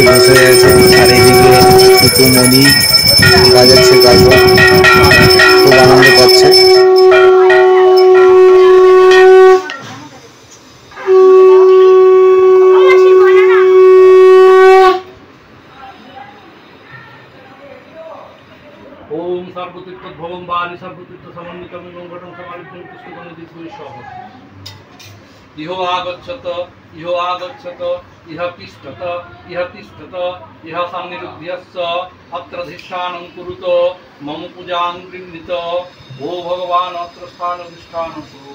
বসে আছে আর এদিকে টুকুমণি বাজাচ্ছে কাগজ, খুব আনন্দ পাচ্ছে। ओम सर्वतीर्थ भवम बाली सर्वतीर्थ समन्वितम घटम समालितम कृष्णगणित सह इहो आगच्छत इह तिष्ठत इह सन्निरुध्यस्य अत्र धिष्ठानं कुरुत मम पूजां गृह्णीत ओ भगवान् अत्र स्थानधिष्ठानं कुरु।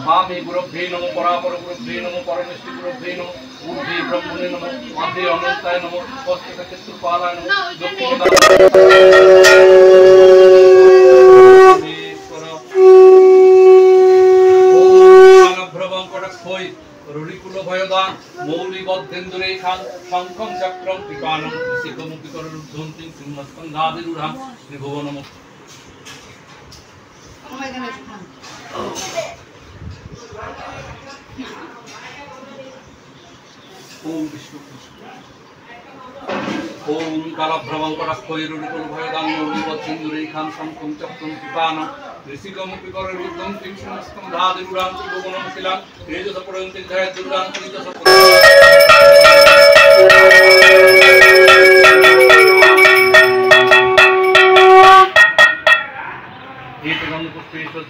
वामे गुरुभ्ये नमो परापर गुरुभ्ये नमो परमेष्टि गुरुभ्ये नमो ऊर्ध्वे ब्रह्मणे नमो मध्ये अनन्ताय नमो हस्ते चतुर्पालाय नमो भयदान मौलिबद्धेन्दुरे खान शंखं चक्रं पिपानं शिखमुखिकरुद्धन्ति सिंहस्कन्धादिरूढां त्रिभुवनम् ओम विष्णु ओम कालभ्रमंकरक्षयरुकुल भयदान मौलिबद्धेन्दुरे खान शंखं चक्रं पिपानं ऋषिकमुखिकरुद्धन्ति सिंहस्कन्धादिरूढां त्रिभुवनम् किलां तेजसपुरन्ति जयदुर्गां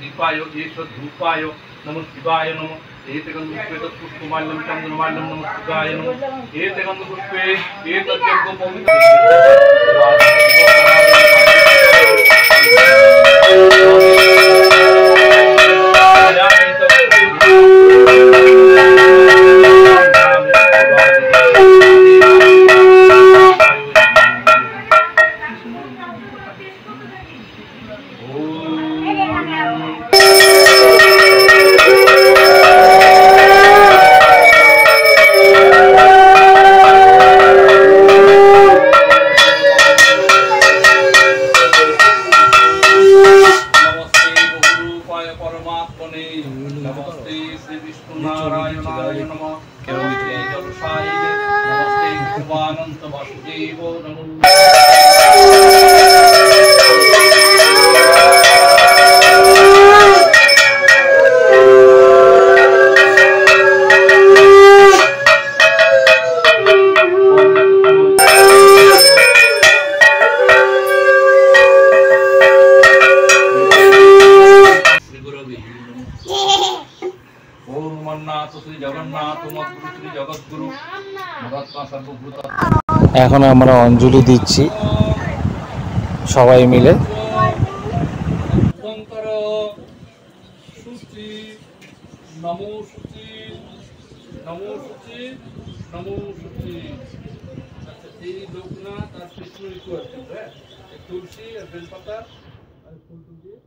दीपाय धूपाय नमो शिवाय नमो एतगन्धपुष्पे तत्पुष्पमाल्यं चन्द्रमाल्यं नमो शिवाय नमो एतगन्धपुष्पे नमस्ते श्री विष्णु नारायणाय नमः नमस्ते जलसाय नमस्ते भगवानंत वासुदेव नमो। এখন আমরা অঞ্জলি দিচ্ছি সবাই মিলে। নমো শুচি নমো শুচি নমো শুচি। আচ্ছা এই লোকনাথ আর কৃষ্ণ ঋতু আছে, হ্যাঁ তুলসী আর বেলপাতা আর ফুল দিয়ে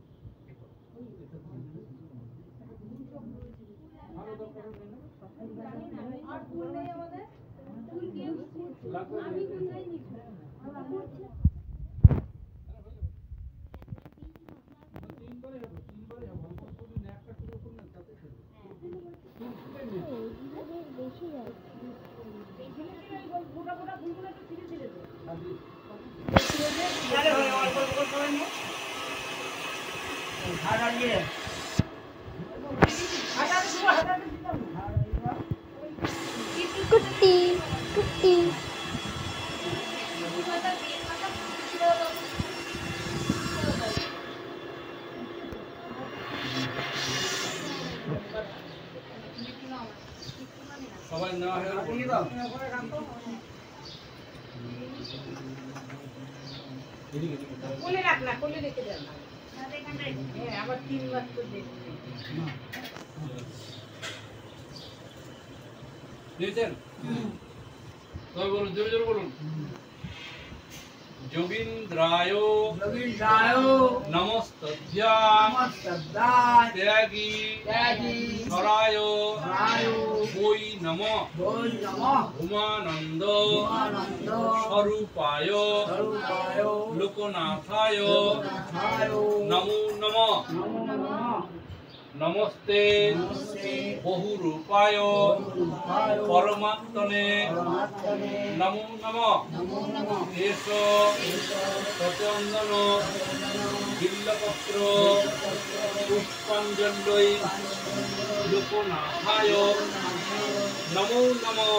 कुट्टी कुट्टी সবাই না হয়ে নিয়ে দাও কোলে রাখ না, কোলে রেখে দাও না, হ্যাঁ আবার 3 বার তো দেখতে দিতেন। সবাই বলুন, জোরে জোরে বলুন। যোগীন্দ্রায় নমস্তভ্যাং ত্যাগী সরায় বৈ নমঃ উমানন্দ স্বরূপায় লোকনাথায় নমো নমঃ নমস্তে বহুরূপায় পরমাত্মনে নমো নমঃ এষ সচন্দন বিল্লপত্র পুষ্পাঞ্জলি লোকনাথায় নমো নমঃ।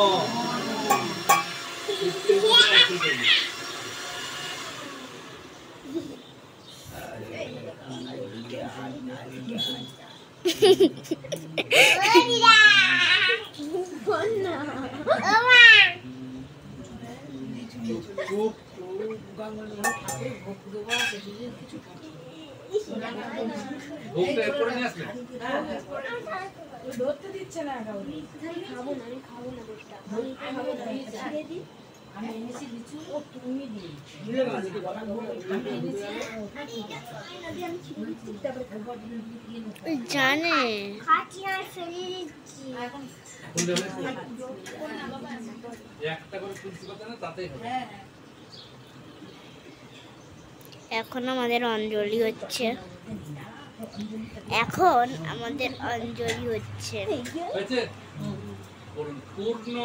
ভোগটা এরপরে নিয়ে আসলে ধরতে দিচ্ছে না খাবো না আমি খাবো না বেশটা ছেড়ে দিই আমি এনেছি লিচু ও তুমি দিই জানে খাচ্ছি আর ফেলে দিচ্ছি একটা করে তুলসী পাতা না তাতেই হবে। এখন আমাদের অঞ্জলি হচ্ছে এখন আমাদের অঞ্জলি হচ্ছে হয়েছে? বলুন, পূর্ণ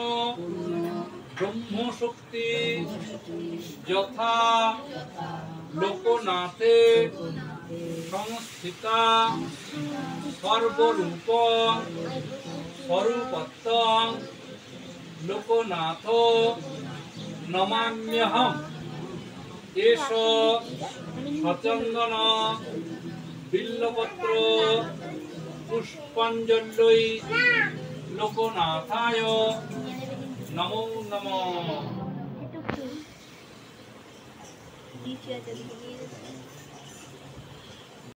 ব্রহ্মশক্তি যথা লোকনাথে সংস্থিতা সর্বরূপ স্বরূপত্বং লোকনাথ নমাম্যহম। এষ সচন্দন বিল্লপত্র পুষ্পাঞ্জলি লোকনাথায় নমো নমঃ। একটু